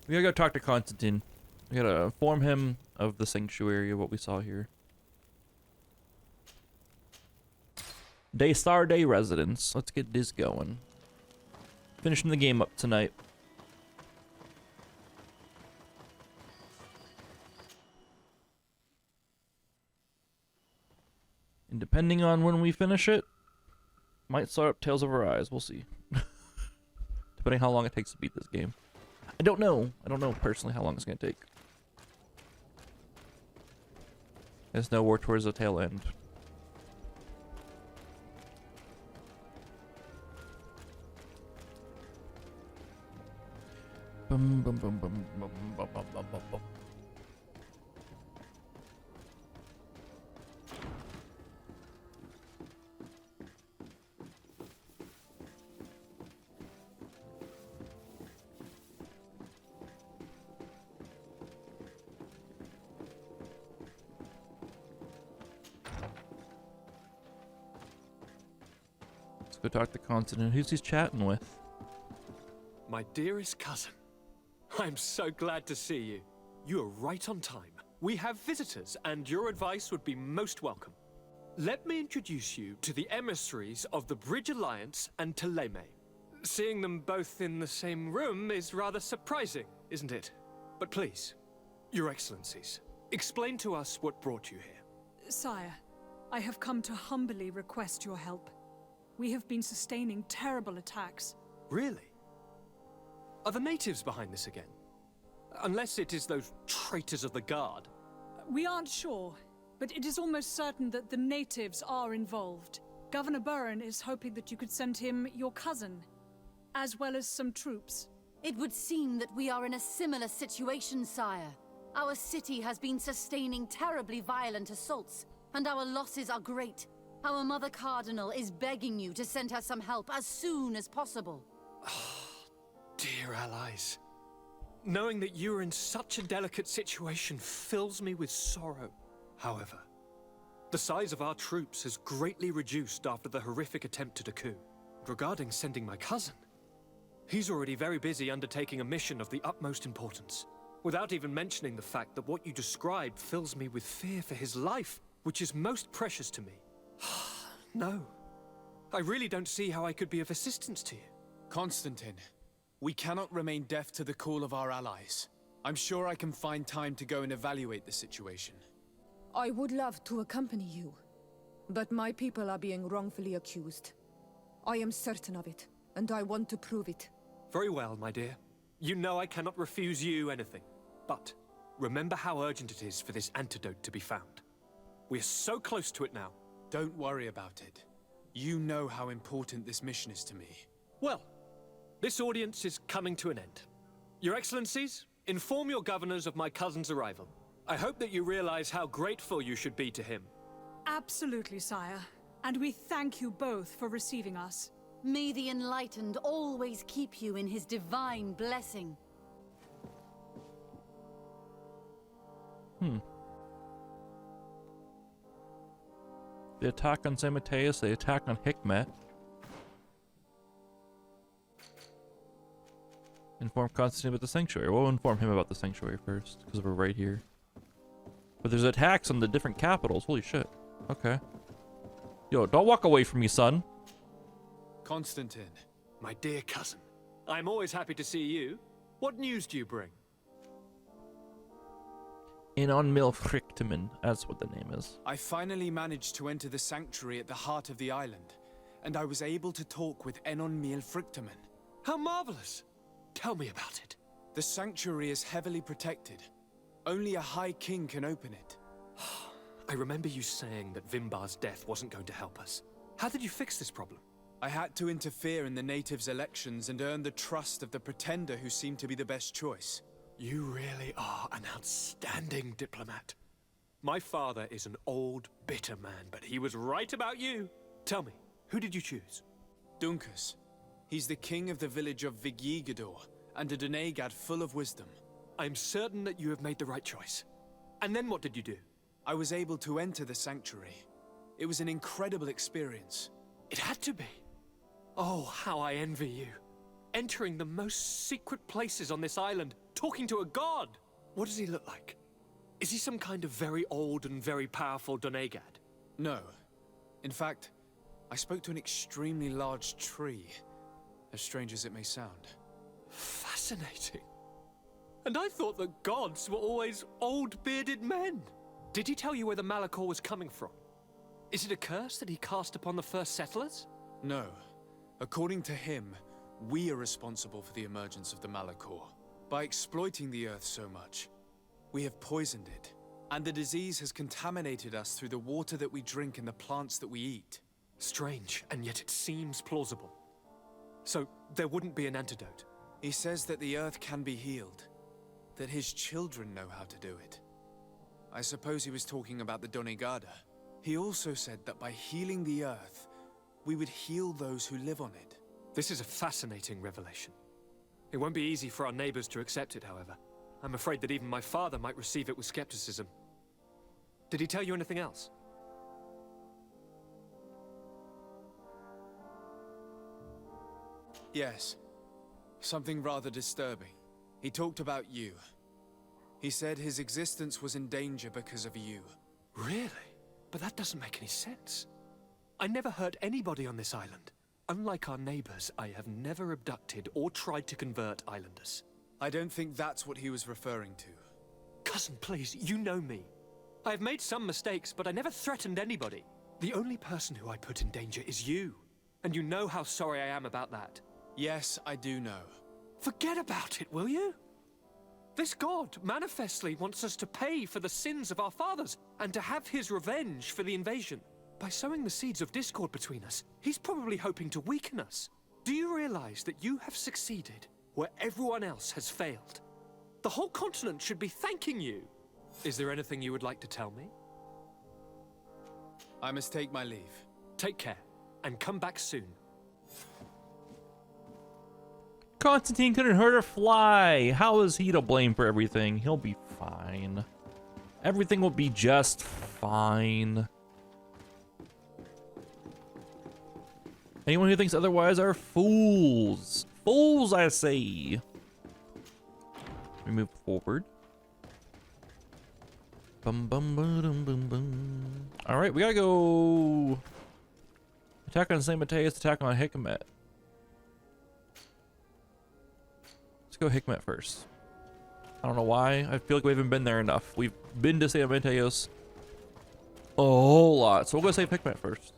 We gotta go talk to Constantine. We gotta inform him of the sanctuary, of what we saw here. Daystar Day residence. Let's get this going. Finishing the game up tonight. And depending on when we finish it, might start up Tales of Arise. We'll see. Depending how long it takes to beat this game. I don't know. I don't know personally how long it's gonna take. There's no war towards the tail end. Bum, bum, bum, bum, bum, bum, bum, bum, bum, bum. Let's go talk to Constantine. Who's he chatting with? My dearest cousin, I'm so glad to see you. You are right on time. We have visitors, and your advice would be most welcome. Let me introduce you to the emissaries of the Bridge Alliance and Teleme. Seeing them both in the same room is rather surprising, isn't it? But please, Your Excellencies, explain to us what brought you here. Sire, I have come to humbly request your help. We have been sustaining terrible attacks. Really? Are the natives behind this again? Unless it is those traitors of the Guard. We aren't sure, but it is almost certain that the natives are involved. Governor Burren is hoping that you could send him your cousin, as well as some troops. It would seem that we are in a similar situation, sire. Our city has been sustaining terribly violent assaults, and our losses are great. Our Mother Cardinal is begging you to send her some help as soon as possible. Dear allies, knowing that you are in such a delicate situation fills me with sorrow. However, the size of our troops has greatly reduced after the horrific attempt at a coup. Regarding sending my cousin, he's already very busy undertaking a mission of the utmost importance, without even mentioning the fact that what you described fills me with fear for his life, which is most precious to me. No, I really don't see how I could be of assistance to you. Constantine, we cannot remain deaf to the call of our allies. I'm sure I can find time to go and evaluate the situation. I would love to accompany you, but my people are being wrongfully accused. I am certain of it, and I want to prove it. Very well, my dear. You know I cannot refuse you anything. But remember how urgent it is for this antidote to be found. We're so close to it now. Don't worry about it. You know how important this mission is to me. Well, this audience is coming to an end. Your Excellencies, inform your governors of my cousin's arrival. I hope that you realize how grateful you should be to him. Absolutely, sire. And we thank you both for receiving us. May the Enlightened always keep you in his divine blessing. The attack on St. Mateus, the attack on Hikmet. Inform Constantine about the sanctuary. We'll inform him about the sanctuary first, because we're right here. But there's attacks on the different capitals. Holy shit. Okay. Yo, don't walk away from me, son. Constantine. My dear cousin, I'm always happy to see you. What news do you bring? In on Milfrictamen, that's what the name is. I finally managed to enter the sanctuary at the heart of the island, and I was able to talk with Enon Milfrictamen. How marvelous! Tell me about it. The sanctuary is heavily protected. Only a High King can open it. I remember you saying that Vimbar's death wasn't going to help us. How did you fix this problem? I had to interfere in the natives' elections and earn the trust of the pretender who seemed to be the best choice. You really are an outstanding diplomat. My father is an old, bitter man, but he was right about you. Tell me, who did you choose? Dunkus. He's the king of the village of Vigyigador, and a Denegad full of wisdom. I'm certain that you have made the right choice. And then what did you do? I was able to enter the sanctuary. It was an incredible experience. It had to be. Oh, how I envy you. Entering the most secret places on this island talking to a god. What does he look like? Is he some kind of very old and very powerful Donegad? No. In fact, I spoke to an extremely large tree, as strange as it may sound. Fascinating. And I thought that gods were always old bearded men. Did he tell you where the Malachor was coming from? Is it a curse that he cast upon the first settlers? No. According to him, we are responsible for the emergence of the Malachor. By exploiting the Earth so much, we have poisoned it. And the disease has contaminated us through the water that we drink and the plants that we eat. Strange, and yet it seems plausible. So, there wouldn't be an antidote? He says that the Earth can be healed. That his children know how to do it. I suppose he was talking about the Donegada. He also said that by healing the Earth, we would heal those who live on it. This is a fascinating revelation. It won't be easy for our neighbors to accept it, however. I'm afraid that even my father might receive it with skepticism. Did he tell you anything else? Yes. Something rather disturbing. He talked about you. He said his existence was in danger because of you. Really? But that doesn't make any sense. I never hurt anybody on this island. Unlike our neighbors, I have never abducted or tried to convert islanders. I don't think that's what he was referring to. Cousin, please, you know me. I have made some mistakes, but I never threatened anybody. The only person who I put in danger is you. And you know how sorry I am about that. Yes, I do know. Forget about it, will you? This god manifestly wants us to pay for the sins of our fathers and to have his revenge for the invasion. By sowing the seeds of discord between us, he's probably hoping to weaken us. Do you realize that you have succeeded where everyone else has failed? The whole continent should be thanking you. Is there anything you would like to tell me? I must take my leave. Take care, and come back soon. Constantine couldn't hurt a fly. How is he to blame for everything? He'll be fine. Everything will be just fine. Anyone who thinks otherwise are fools. Fools, I say. We move forward. Bum bum bum bum bum. All right, we gotta go. Attack on Saint Mateus. Attack on Hikmet. Let's go Hikmet first. I don't know why. I feel like we haven't been there enough. We've been to Saint Mateus a whole lot, so we'll go save Hikmet first.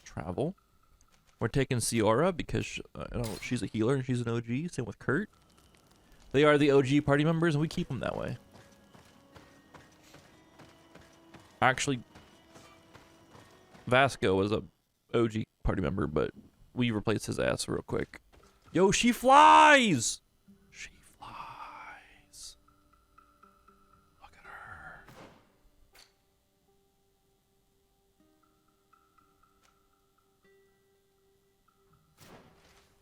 Travel. We're taking Ciora because she's a healer and she's an OG. Same with Kurt. They are the OG party members and we keep them that way. Actually, Vasco was a OG party member, but we replaced his ass real quick. Yo, she flies! She flies. Look at her.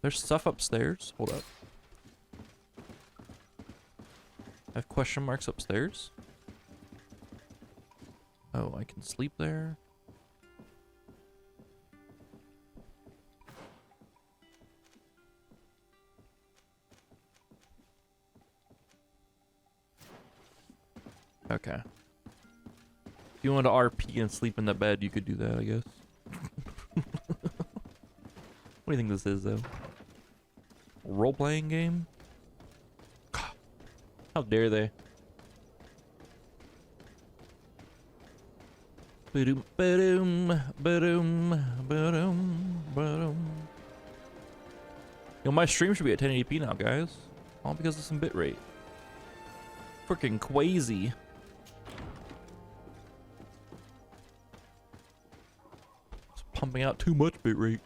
There's stuff upstairs. Hold up. I have question marks upstairs. Oh, I can sleep there. Okay. If you want to RP and sleep in the bed, you could do that, I guess. What do you think this is, though? Role-playing game? How dare they? Ba-doom, ba-doom, ba-doom, ba-doom, ba-doom. Yo, my stream should be at 1080p now, guys. All because of some bitrate. Freaking crazy. It's pumping out too much bitrate.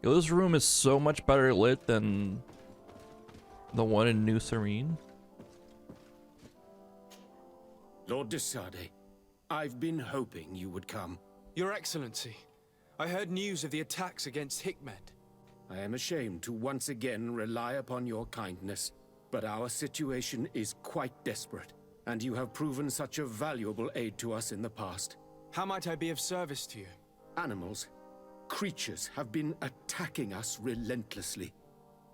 Yo, this room is so much better lit than the one in New Serene. Lord de Sade, I've been hoping you would come. Your Excellency, I heard news of the attacks against Hikmet. I am ashamed to once again rely upon your kindness, but our situation is quite desperate. and you have proven such a valuable aid to us in the past. How might I be of service to you? Animals, creatures have been attacking us relentlessly.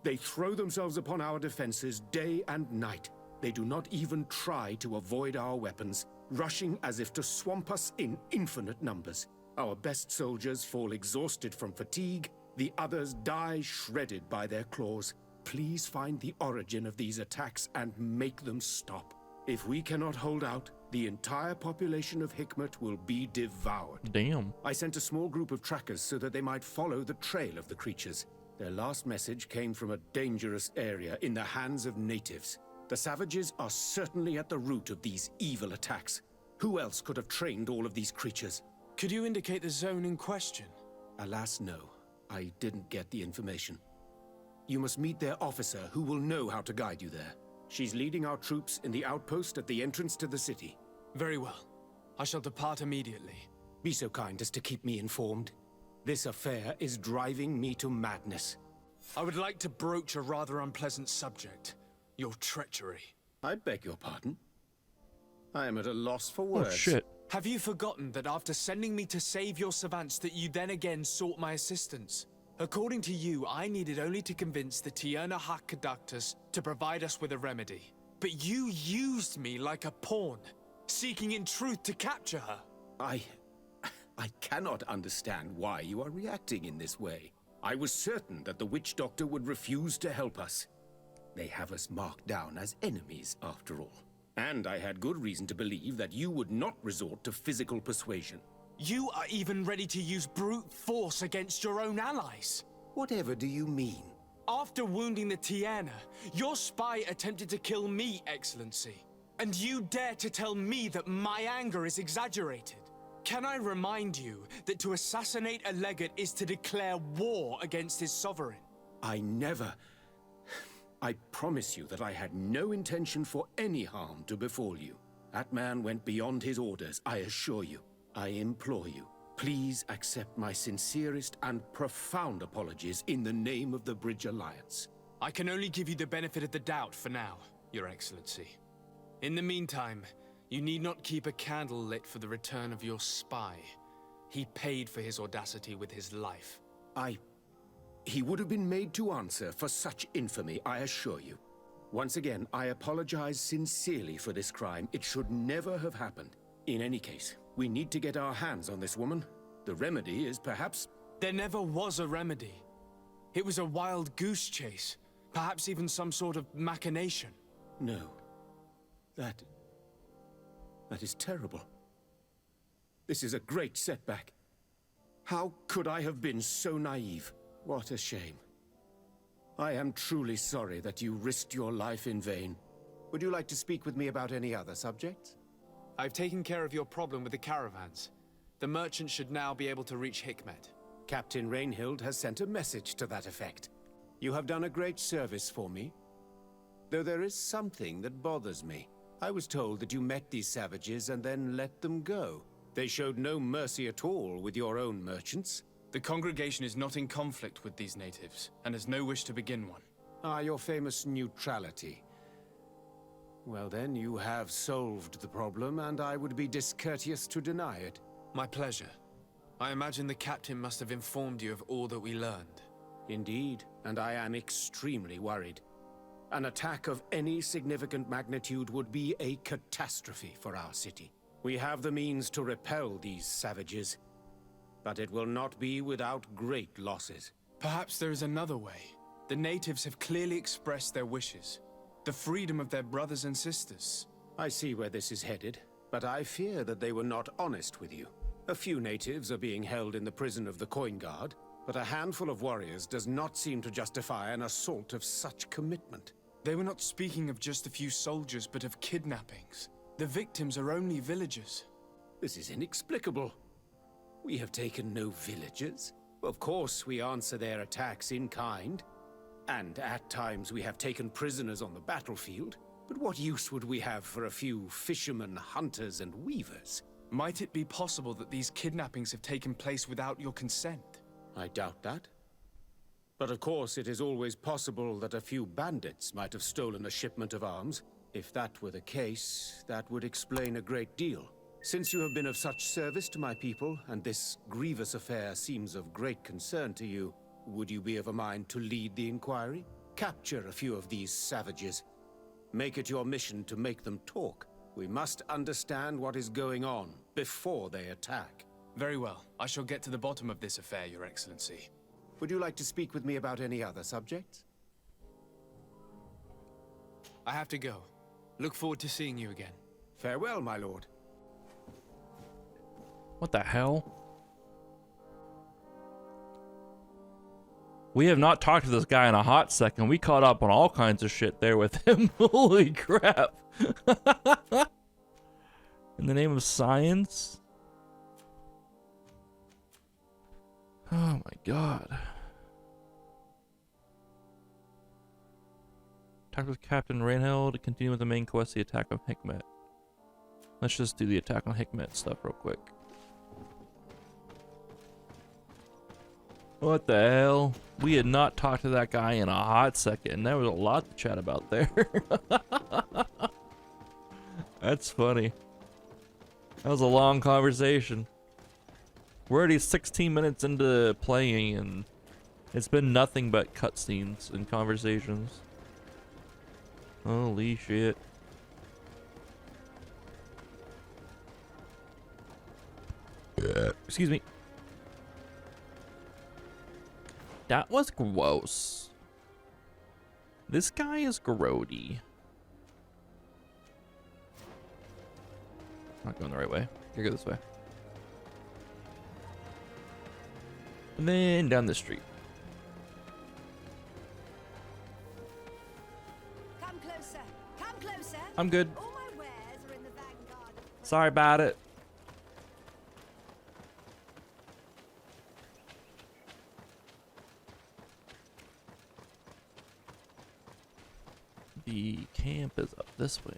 They throw themselves upon our defenses day and night. They do not even try to avoid our weapons, rushing as if to swamp us in infinite numbers. Our best soldiers fall exhausted from fatigue, the others die shredded by their claws. Please find the origin of these attacks and make them stop. If we cannot hold out, the entire population of Hikmet will be devoured. Damn. I sent a small group of trackers so that they might follow the trail of the creatures. Their last message came from a dangerous area in the hands of natives. The savages are certainly at the root of these evil attacks. Who else could have trained all of these creatures? Could you indicate the zone in question? Alas, no. I didn't get the information. You must meet their officer, who will know how to guide you there. She's leading our troops in the outpost at the entrance to the city. Very well. I shall depart immediately. Be so kind as to keep me informed. This affair is driving me to madness. I would like to broach a rather unpleasant subject. Your treachery. I beg your pardon? I am at a loss for words. Oh, shit. Have you forgotten that after sending me to save your savants that you then again sought my assistance? According to you, I needed only to convince the Tierna Hak conductors to provide us with a remedy. But you used me like a pawn, seeking in truth to capture her. I cannot understand why you are reacting in this way. I was certain that the witch doctor would refuse to help us. They have us marked down as enemies, after all. And I had good reason to believe that you would not resort to physical persuasion. You are even ready to use brute force against your own allies. Whatever do you mean? After wounding the Tierna, your spy attempted to kill me, Excellency. And you dare to tell me that my anger is exaggerated? Can I remind you that to assassinate a legate is to declare war against his sovereign? I promise you that I had no intention for any harm to befall you. That man went beyond his orders, I assure you. I implore you, please accept my sincerest and profound apologies in the name of the Bridge Alliance. I can only give you the benefit of the doubt for now, Your Excellency. In the meantime, you need not keep a candle lit for the return of your spy. He paid for his audacity with his life. He would have been made to answer for such infamy, I assure you. Once again, I apologize sincerely for this crime. It should never have happened. In any case, we need to get our hands on this woman. The remedy is perhaps... There never was a remedy. It was a wild goose chase. Perhaps even some sort of machination. No. That is terrible. This is a great setback. How could I have been so naive? What a shame. I am truly sorry that you risked your life in vain. Would you like to speak with me about any other subjects? I've taken care of your problem with the caravans. The merchant should now be able to reach Hikmet. Captain Rainhild has sent a message to that effect. You have done a great service for me. Though there is something that bothers me. I was told that you met these savages and then let them go. They showed no mercy at all with your own merchants. The congregation is not in conflict with these natives, and has no wish to begin one. Ah, your famous neutrality. Well then, you have solved the problem, and I would be discourteous to deny it. My pleasure. I imagine the captain must have informed you of all that we learned. Indeed, and I am extremely worried. An attack of any significant magnitude would be a catastrophe for our city. We have the means to repel these savages, but it will not be without great losses. Perhaps there is another way. The natives have clearly expressed their wishes. The freedom of their brothers and sisters. I see where this is headed, but I fear that they were not honest with you. A few natives are being held in the prison of the Coin Guard, but a handful of warriors does not seem to justify an assault of such commitment. They were not speaking of just a few soldiers, but of kidnappings. The victims are only villagers. This is inexplicable. We have taken no villagers. Of course, we answer their attacks in kind. And at times we have taken prisoners on the battlefield. But what use would we have for a few fishermen, hunters, and weavers? Might it be possible that these kidnappings have taken place without your consent? I doubt that. But of course, it is always possible that a few bandits might have stolen a shipment of arms. If that were the case, that would explain a great deal. Since you have been of such service to my people, and this grievous affair seems of great concern to you, would you be of a mind to lead the inquiry? Capture a few of these savages. Make it your mission to make them talk. We must understand what is going on before they attack. Very well. I shall get to the bottom of this affair, Your Excellency. Would you like to speak with me about any other subjects? I have to go. Look forward to seeing you again. Farewell, my lord. What the hell? We have not talked to this guy in a hot second. We caught up on all kinds of shit there with him. Holy crap. In the name of science? Oh my god. Attack with Captain Rainhill to continue with the main quest, the attack on Hikmet. Let's just do the attack on Hikmet stuff real quick. What the hell? We had not talked to that guy in a hot second. There was a lot to chat about there. That's funny. That was a long conversation. We're already 16 minutes into playing and it's been nothing but cutscenes and conversations. Holy shit. Excuse me. That was gross. This guy is grody. Not going the right way. Gotta go this way. And then down the street. Come closer. Come closer. I'm good. All my wares are in the vanguard. Sorry about it. The camp is up this way.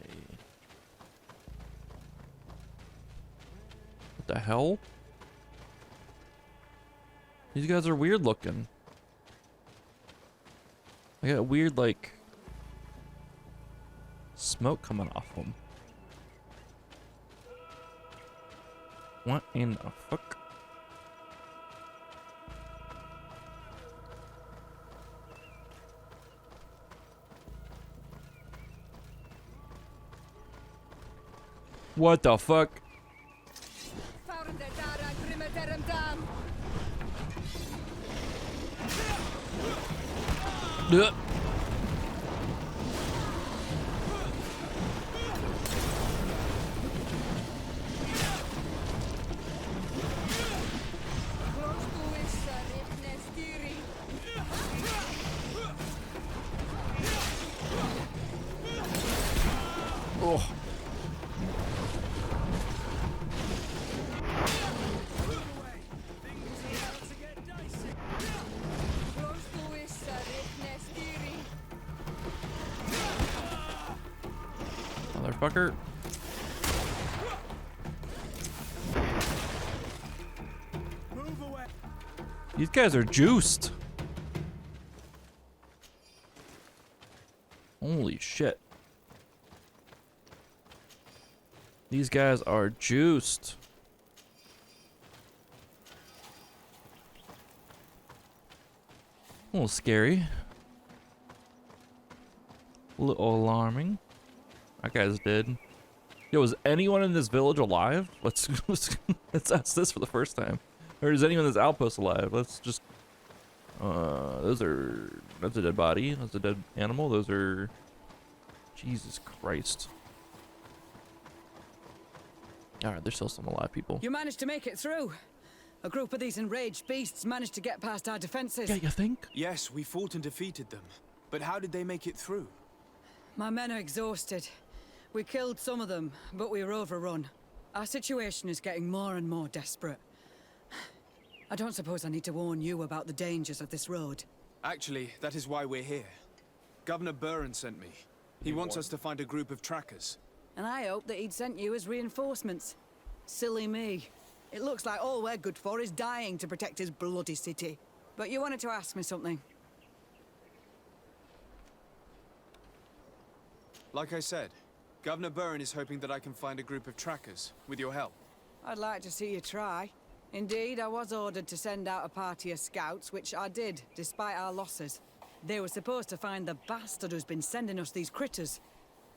What the hell? These guys are weird looking. I got weird, like, smoke coming off them. What in the fuck? What the fuck? Ugh. Oh. Motherfucker. These guys are juiced. Holy shit. These guys are juiced. A little scary. A little alarming. That guy's dead. Yo, is anyone in this village alive? Let's ask this for the first time. Or is anyone in this outpost alive? Let's just that's a dead body. That's a dead animal. Those are Jesus Christ. Alright, there's still some alive people. You managed to make it through. A group of these enraged beasts managed to get past our defenses. Yeah, you think? Yes, we fought and defeated them. But how did they make it through? My men are exhausted. We killed some of them, but we were overrun. Our situation is getting more and more desperate. I don't suppose I need to warn you about the dangers of this road. Actually, that is why we're here. Governor Buren sent me. He wants us to find a group of trackers. And I hope that he'd sent you as reinforcements. Silly me. It looks like all we're good for is dying to protect his bloody city. But you wanted to ask me something. Like I said, Governor Burren is hoping that I can find a group of trackers, with your help. I'd like to see you try. Indeed, I was ordered to send out a party of scouts, which I did, despite our losses. They were supposed to find the bastard who's been sending us these critters.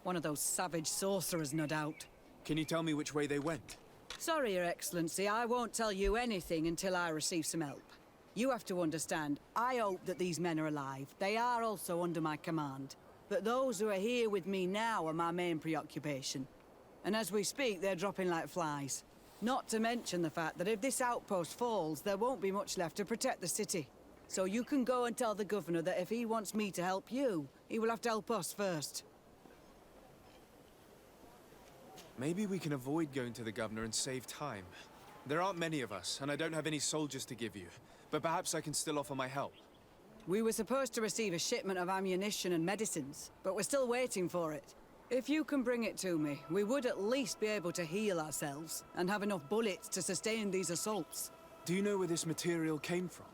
One of those savage sorcerers, no doubt. Can you tell me which way they went? Sorry, Your Excellency, I won't tell you anything until I receive some help. You have to understand, I hope that these men are alive. They are also under my command. But those who are here with me now are my main preoccupation. And as we speak, they're dropping like flies. Not to mention the fact that if this outpost falls, there won't be much left to protect the city. So you can go and tell the governor that if he wants me to help you, he will have to help us first. Maybe we can avoid going to the governor and save time. There aren't many of us, and I don't have any soldiers to give you. But perhaps I can still offer my help. We were supposed to receive a shipment of ammunition and medicines, but we're still waiting for it. If you can bring it to me, we would at least be able to heal ourselves and have enough bullets to sustain these assaults. Do you know where this material came from?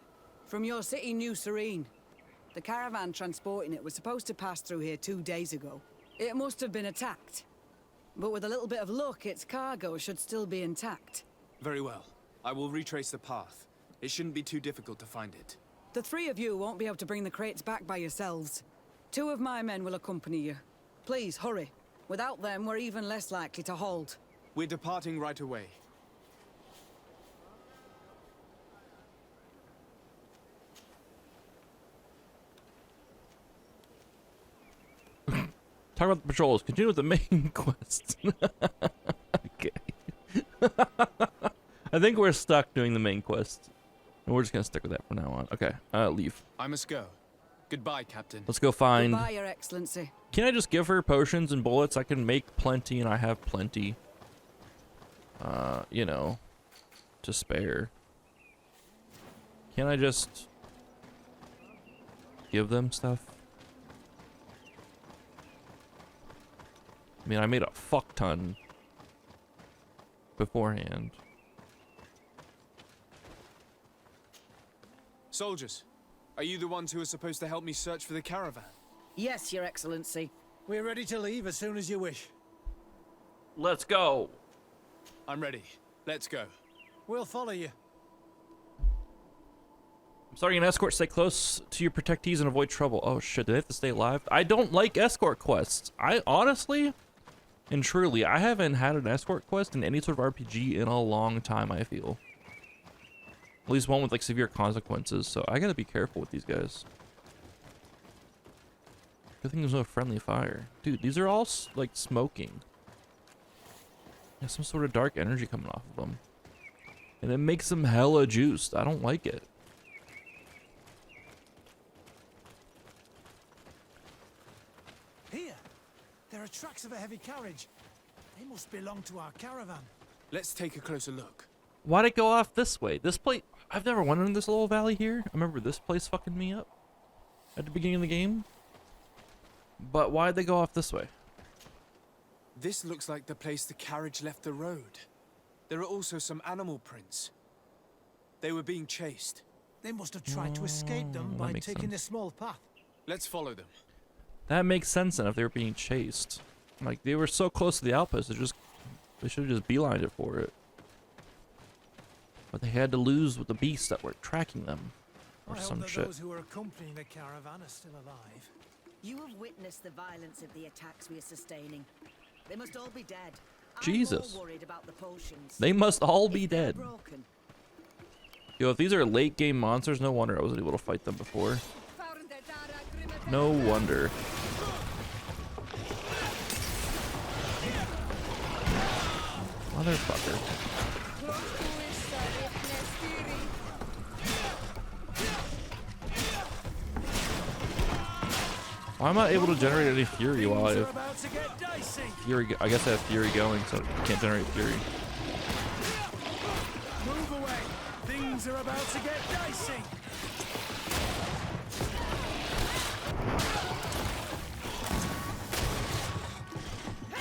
From your city, New Serene. The caravan transporting it was supposed to pass through here 2 days ago. It must have been attacked. But with a little bit of luck, its cargo should still be intact. Very well. I will retrace the path. It shouldn't be too difficult to find it. The three of you won't be able to bring the crates back by yourselves. 2 of my men will accompany you. Please, hurry. Without them, we're even less likely to hold. We're departing right away. Talk about the patrols. Continue with the main quest. Okay. I think we're stuck doing the main quest. And we're just gonna stick with that from now on. Okay, leave. I must go. Goodbye, Captain. Let's go find... Goodbye, Your Excellency. Can I just give her potions and bullets? I can make plenty, and I have plenty. You know, to spare. Can I just give them stuff? I mean, I made a fuck ton beforehand. Soldiers, are you the ones who are supposed to help me search for the caravan? Yes, Your Excellency. We're ready to leave as soon as you wish. Let's go. I'm ready. Let's go. We'll follow you. I'm starting an escort. Stay close to your protectees and avoid trouble. Oh shit, do they have to stay alive? I don't like escort quests. I honestly and truly, I haven't had an escort quest in any sort of RPG in a long time, I feel. At least one with like severe consequences, so I gotta be careful with these guys. Good thing there's no friendly fire. Dude, these are all like smoking. There's some sort of dark energy coming off of them. And it makes them hella juiced. I don't like it. Here, there are tracks of a heavy carriage. They must belong to our caravan. Let's take a closer look. Why'd it go off this way? This place, I've never went in this little valley here. I remember this place fucking me up at the beginning of the game. But why'd they go off this way? This looks like the place the carriage left the road. There are also some animal prints. They were being chased. They must have tried to escape them that by makes taking sense. a small path. Let's follow them. That makes sense then if they were being chased. Like, they were so close to the outpost, they should have just beelined it for it. But they had to lose with the beasts that were tracking them. Or I some hope that shit. those who are accompanying the caravan are still alive. You have witnessed the violence of the attacks we are sustaining. They must all be dead. Jesus. I'm more worried about the potions. They must all be If they're dead. broken, Yo, if these are late game monsters, no wonder I wasn't able to fight them before. No wonder. Motherfucker. Why am I able to generate any fury while I have fury? I guess I have fury going, so I can't generate fury. Move away! Things are about to get dicey!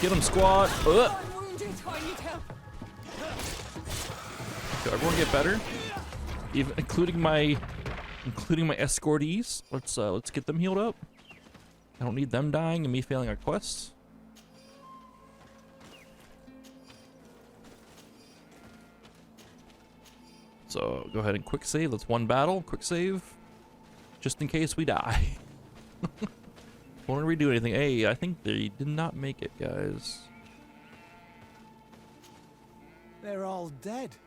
Get him, squad! Ugh. I'm wounded. I need help. So everyone get better, even including my escortees. Let's get them healed up. I don't need them dying and me failing our quests. So go ahead and quick save. That's one battle. Quick save. Just in case we die. Won't redo anything. Hey, I think they did not make it, guys. They're all dead.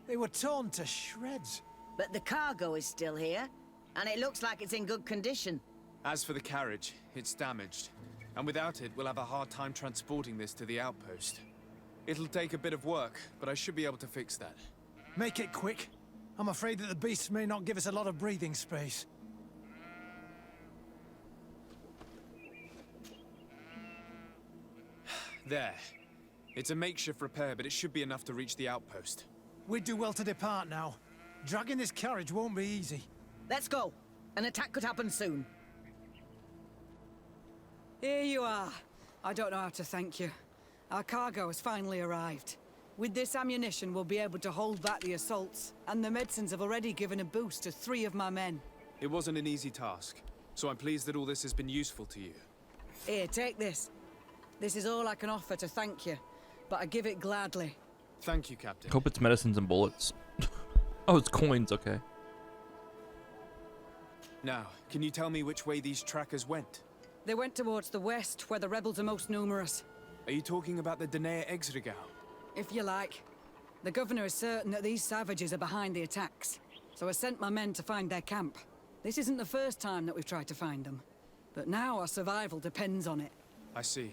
They were torn to shreds. But the cargo is still here, and it looks like it's in good condition. As for the carriage, it's damaged. And without it, we'll have a hard time transporting this to the outpost. It'll take a bit of work, but I should be able to fix that. Make it quick. I'm afraid that the beasts may not give us a lot of breathing space. There. It's a makeshift repair, but it should be enough to reach the outpost. We'd do well to depart now. Dragging this carriage won't be easy. Let's go. An attack could happen soon. Here you are. I don't know how to thank you. Our cargo has finally arrived. With this ammunition, we'll be able to hold back the assaults, and the medicines have already given a boost to 3 of my men. It wasn't an easy task, so I'm pleased that all this has been useful to you. Here, take this. This is all I can offer to thank you, but I give it gladly. Thank you, Captain. Hope it's medicines and bullets. Oh, it's coins. Okay. Now, can you tell me which way these trackers went? They went towards the west, where the rebels are most numerous. Are you talking about the Danae Exregau? If you like. The governor is certain that these savages are behind the attacks, so I sent my men to find their camp. This isn't the first time that we've tried to find them, but now our survival depends on it. I see.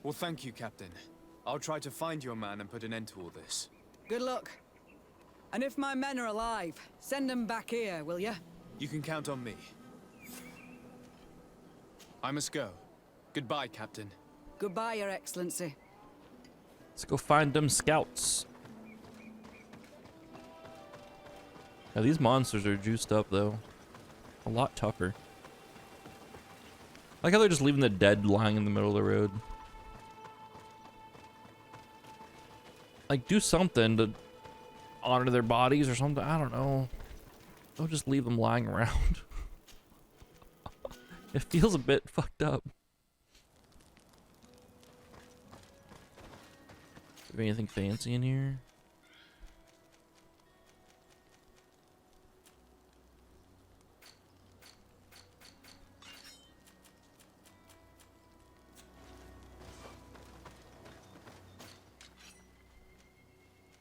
Well, thank you, Captain. I'll try to find your man and put an end to all this. Good luck. And if my men are alive, send them back here, will you? You can count on me. I must go. Goodbye, Captain. Goodbye, Your Excellency. Let's go find them scouts. Now these monsters are juiced up though. A lot tougher. I like how they're just leaving the dead lying in the middle of the road. Like, do something to honor their bodies or something. I don't know. Don't just leave them lying around. It feels a bit fucked up. Have anything fancy in here?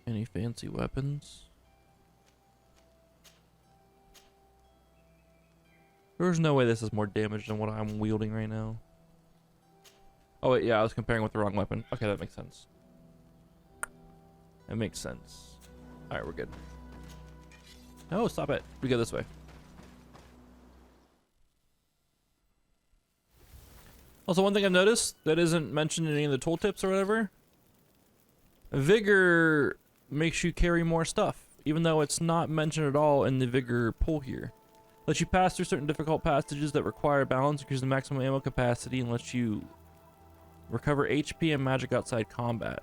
Any fancy weapons? There's no way this is more damage than what I'm wielding right now. Oh wait, yeah, I was comparing with the wrong weapon. Okay, that makes sense. That makes sense. Alright, we're good. No, stop it. We go this way. Also, one thing I've noticed that isn't mentioned in any of the tooltips or whatever. Vigor makes you carry more stuff, even though it's not mentioned at all in the Vigor pool here. Lets you pass through certain difficult passages that require balance, increases the maximum ammo capacity, and lets you recover HP and magic outside combat.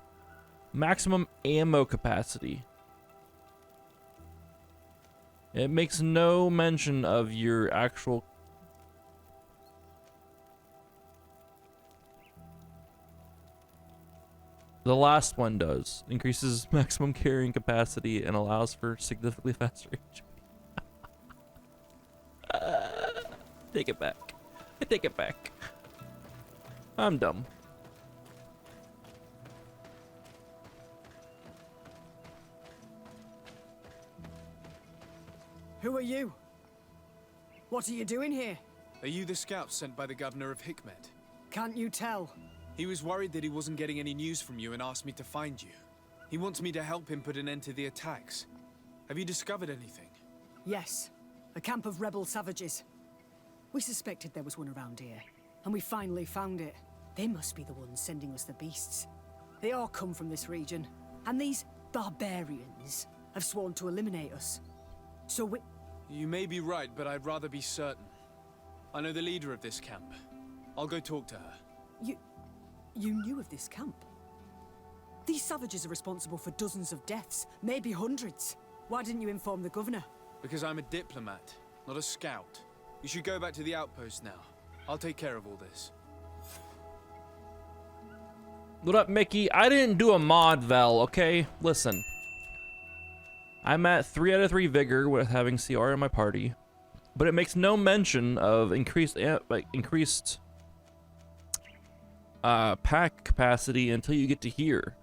Maximum ammo capacity. It makes no mention of your actual... The last one does. Increases maximum carrying capacity and allows for significantly faster HP. Take it back. I take it back. I'm dumb. Who are you? What are you doing here? Are you the scouts sent by the governor of Hikmet? Can't you tell? He was worried that he wasn't getting any news from you and asked me to find you. He wants me to help him put an end to the attacks. Have you discovered anything? Yes. A camp of rebel savages. We suspected there was one around here, and we finally found it. They must be the ones sending us the beasts. They all come from this region, and these barbarians have sworn to eliminate us. So we... You may be right, but I'd rather be certain. I know the leader of this camp. I'll go talk to her. You knew of this camp? These savages are responsible for dozens of deaths, maybe hundreds. Why didn't you inform the governor? Because I'm a diplomat, not a scout. You should go back to the outpost now. I'll take care of all this. What up, Mickey? I didn't do a mod, Vel, okay? Listen. I'm at 3 out of 3 vigor with having CR in my party, but it makes no mention of increased pack capacity until you get to here,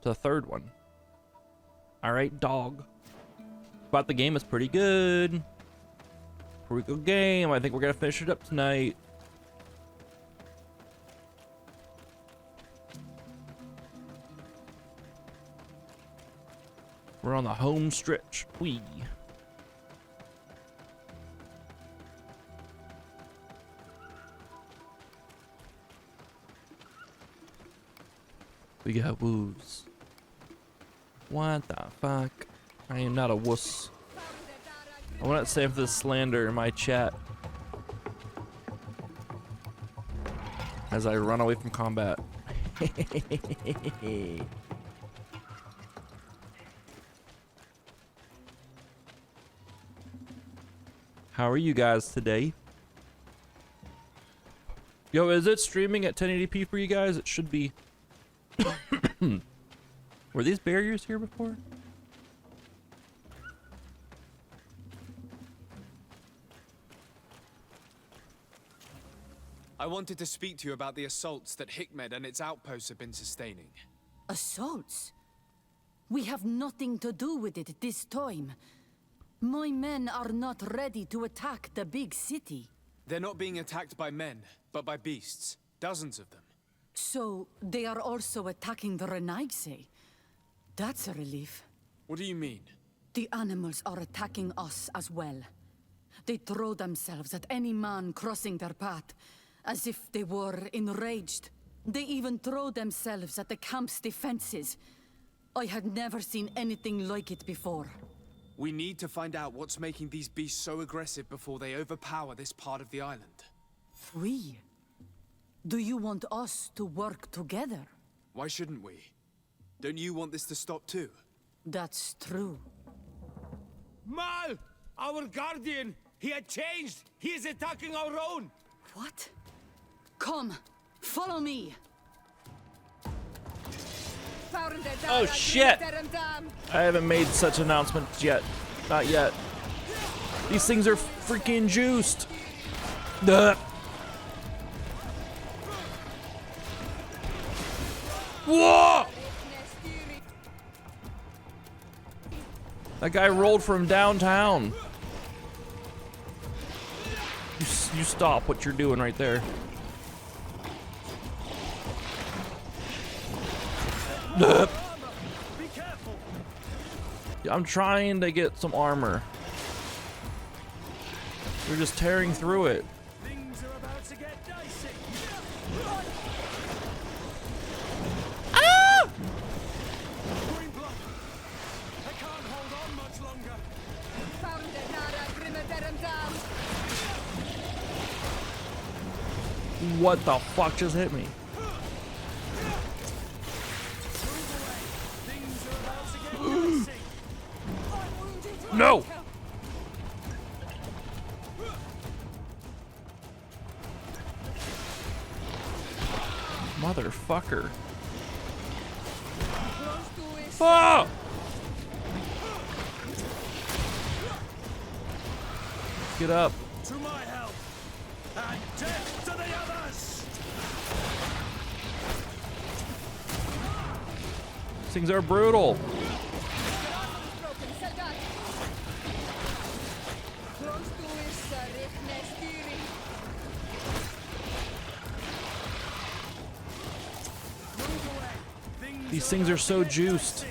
to the 3rd one. All right, dog. But the game is pretty good. Pretty good game. I think we're gonna finish it up tonight. We're on the home stretch. We got woos. What the fuck? I am not a wuss. I want to say for this slander in my chat as I run away from combat. How are you guys today? Yo, is it streaming at 1080p for you guys? It should be. Were these barriers here before? I wanted to speak to you about the assaults that Hikmed and its outposts have been sustaining. Assaults? We have nothing to do with it this time. My men are not ready to attack the big city. They're not being attacked by men, but by beasts. Dozens of them. So, they are also attacking the Renaigse. That's a relief. What do you mean? The animals are attacking us as well. They throw themselves at any man crossing their path, as if they were enraged. They even throw themselves at the camp's defenses. I had never seen anything like it before. We need to find out what's making these beasts so aggressive before they overpower this part of the island. We? Do you want us to work together? Why shouldn't we? Don't you want this to stop too? That's true. Mal! Our guardian! He had changed! He is attacking our own! What? Come! Follow me! Oh shit! I haven't made such announcements yet. Not yet. These things are freaking juiced. Duh. Whoa! That guy rolled from downtown. You stop what you're doing right there. I'm trying to get some armor. We're just tearing through it. Things are about to get dicey. Ah! Green blood. I can't hold on much longer. What the fuck just hit me? No! Motherfucker. Oh! Get up. To my help. And death to the others. These things are brutal. These things are so juiced.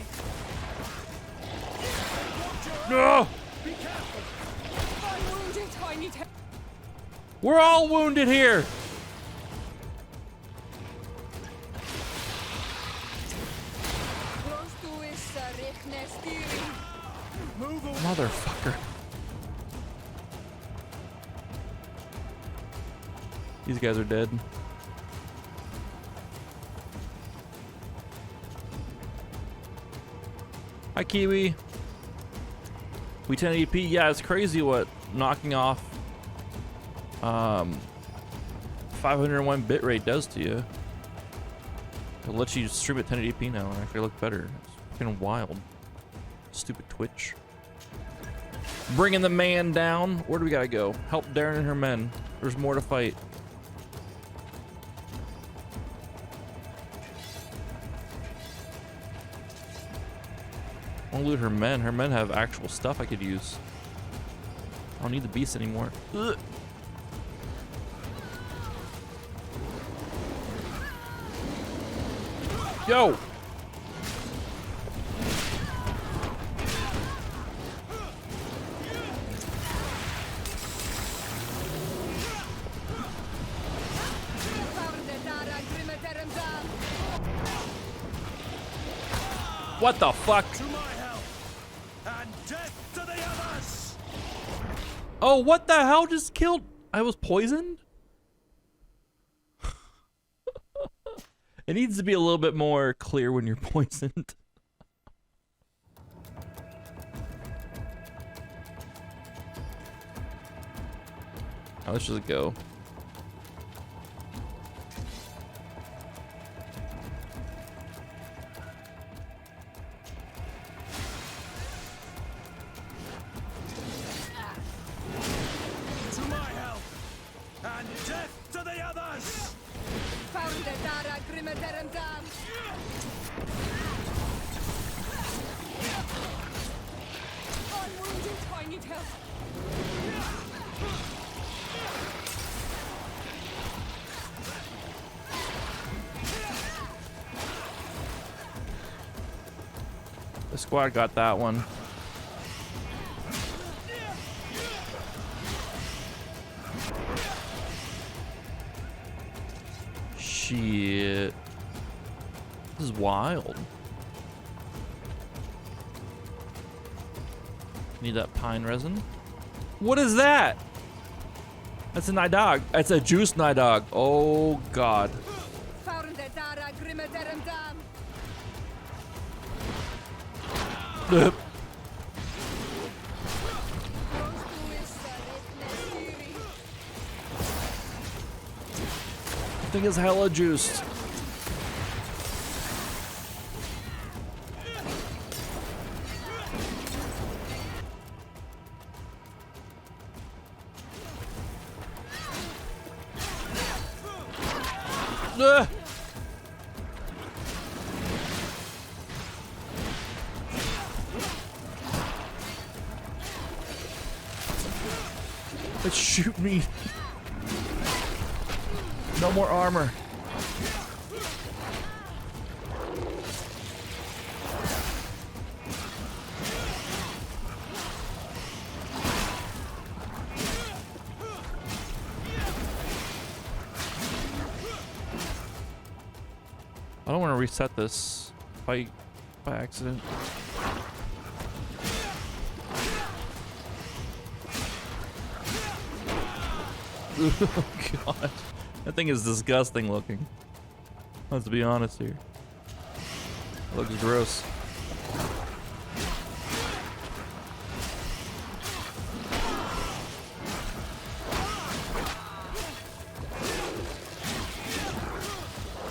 No! We're all wounded here. Motherfucker. These guys are dead. Hi, Kiwi. We 1080p. Yeah, it's crazy what knocking off 501 bitrate does to you. It lets you stream at 1080p now and actually look better. It's fucking wild. Stupid Twitch. Bringing the man down. Where do we gotta go? Help Darren and her men. There's more to fight. I want to loot her men. Her men have actual stuff I could use. I don't need the beast anymore. Ugh. Yo! What the fuck? To my help, and death to the others! Oh, what the hell just killed? I was poisoned? It needs to be a little bit more clear when you're poisoned. Now let's just go. The squad got that one. Shit. This is wild. Need that pine resin. What is that? That's a Nidog. That's a juice Nidog. Oh god. I think it's hella juiced. Let's shoot me. No more armor. I don't want to reset this fight by accident. Oh god. That thing is disgusting looking. Let's be honest here. It looks gross.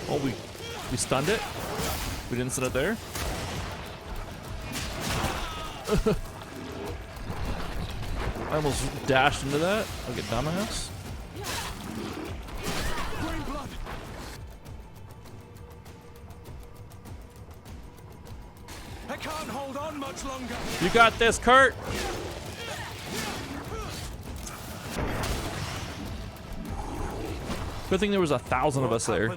Oh, we stunned it? We didn't set it there? I almost dashed into that like a dumbass. I can't hold on much longer. You got this, Kurt. Good thing there was 1,000 of us there.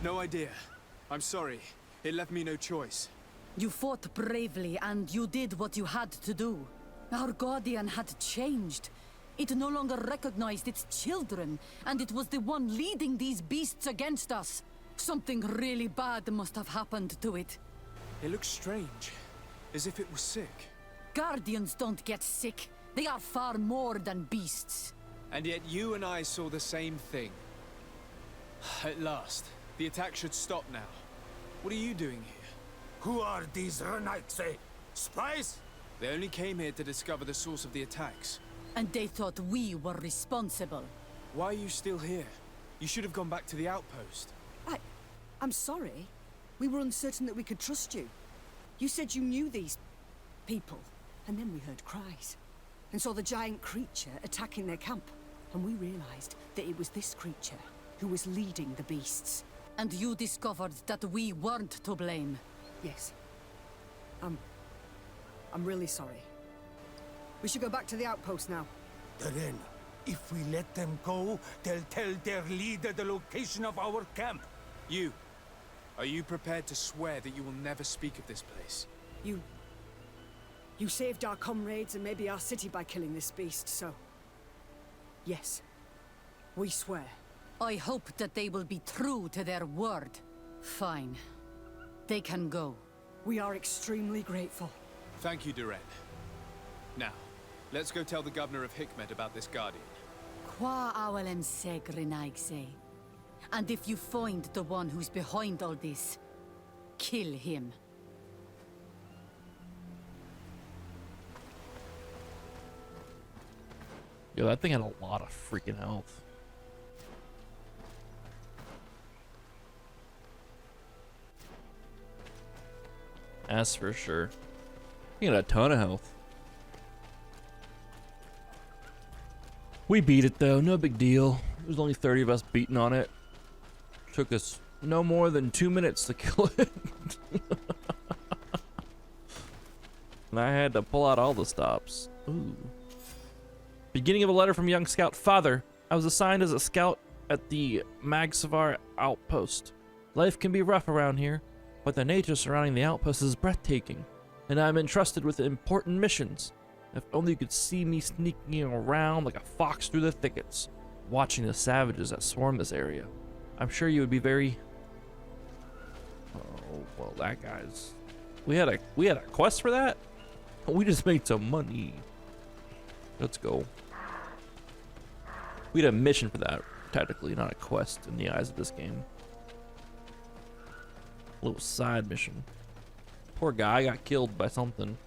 No idea. I'm sorry. It left me no choice. You fought bravely and you did what you had to do. Our guardian had changed. It no longer recognized its children, and it was the one leading these beasts against us. Something really bad must have happened to it. It looks strange, as if it was sick. Guardians don't get sick. They are far more than beasts. And yet you and I saw the same thing. At last, the attack should stop now. What are you doing here? Who are these Renaitse? Spies? They only came here to discover the source of the attacks. And they thought we were responsible. Why are you still here? You should have gone back to the outpost. I'm sorry. We were uncertain that we could trust you. You said you knew these people, and then we heard cries, and saw the giant creature attacking their camp, and we realized that it was this creature who was leading the beasts. And you discovered that we weren't to blame. Yes. I'm really sorry. We should go back to the outpost now. Then, if we let them go, they'll tell their leader the location of our camp. Are you prepared to swear that you will never speak of this place? You saved our comrades and maybe our city by killing this beast, so... Yes. We swear. I hope that they will be true to their word. Fine. They can go. We are extremely grateful. Thank you, Duren. Now, let's go tell the governor of Hikmet about this guardian. Qua awelem segrenaigse. And if you find the one who's behind all this, kill him. Yo, that thing had a lot of freaking health. That's for sure. You got a ton of health. We beat it though, no big deal. There's only 30 of us beating on it. Took us no more than 2 minutes to kill it. And I had to pull out all the stops. Ooh. Beginning of a letter from young scout. Father, I was assigned as a scout at the Magsavar outpost. Life can be rough around here, but the nature surrounding the outpost is breathtaking, and I'm entrusted with important missions. If only you could see me sneaking around like a fox through the thickets, watching the savages that swarm this area. I'm sure you would be very... Oh, well, that guy's... We had a quest for that? We just made some money. Let's go. We had a mission for that, technically, not a quest in the eyes of this game. A little side mission. Poor guy got killed by something.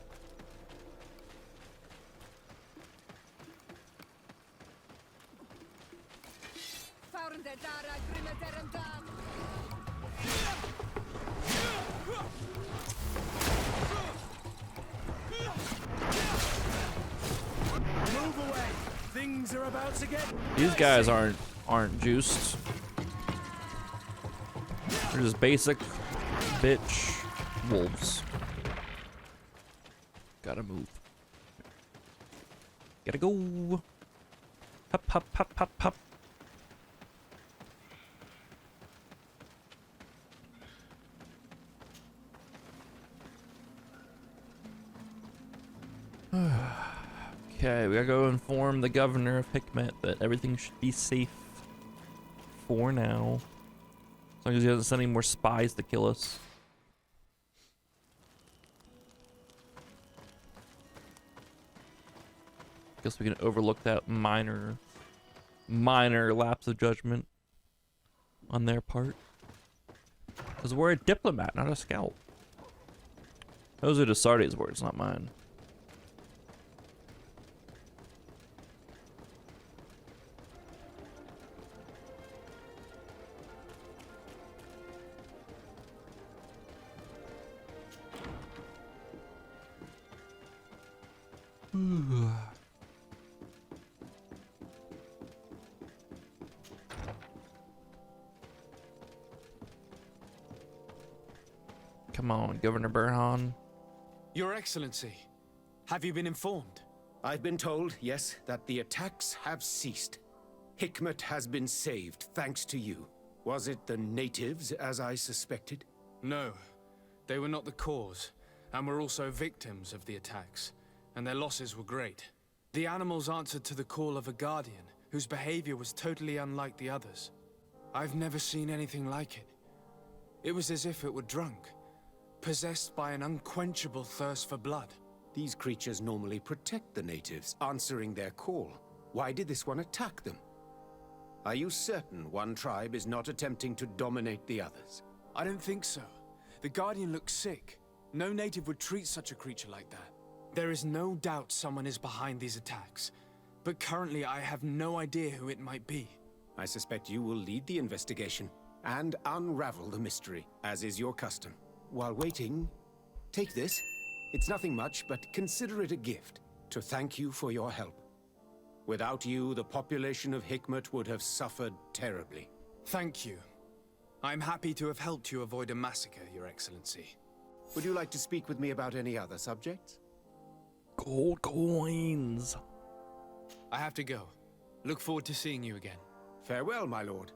Move away! Things are about to get... These guys aren't juiced. They're just basic bitch wolves. Gotta move. Gotta go. Hop, hop, hop, hop, hop. Okay, we gotta go inform the governor of Hikmet that everything should be safe for now. As long as he doesn't send any more spies to kill us. Guess we can overlook that minor lapse of judgment on their part. Because we're a diplomat, not a scout. Those are Desartes' words, not mine. Come on, Governor Burhan. Your Excellency, have you been informed? I've been told, yes, that the attacks have ceased. Hikmet has been saved, thanks to you. Was it the natives, as I suspected? No, they were not the cause, and were also victims of the attacks, and their losses were great. The animals answered to the call of a guardian, whose behavior was totally unlike the others. I've never seen anything like it. It was as if it were drunk, possessed by an unquenchable thirst for blood. These creatures normally protect the natives, answering their call. Why did this one attack them? Are you certain one tribe is not attempting to dominate the others? I don't think so. The Guardian looks sick. No native would treat such a creature like that. There is no doubt someone is behind these attacks, but currently I have no idea who it might be. I suspect you will lead the investigation and unravel the mystery, as is your custom. While waiting, Take this. It's nothing much, but consider it a gift to thank you for your help. Without you, the population of Hikmet would have suffered terribly. Thank you. I'm happy to have helped you avoid a massacre, Your Excellency. Would you like to speak with me about any other subjects? Gold coins. I have to go. Look forward to seeing you again. Farewell, my lord.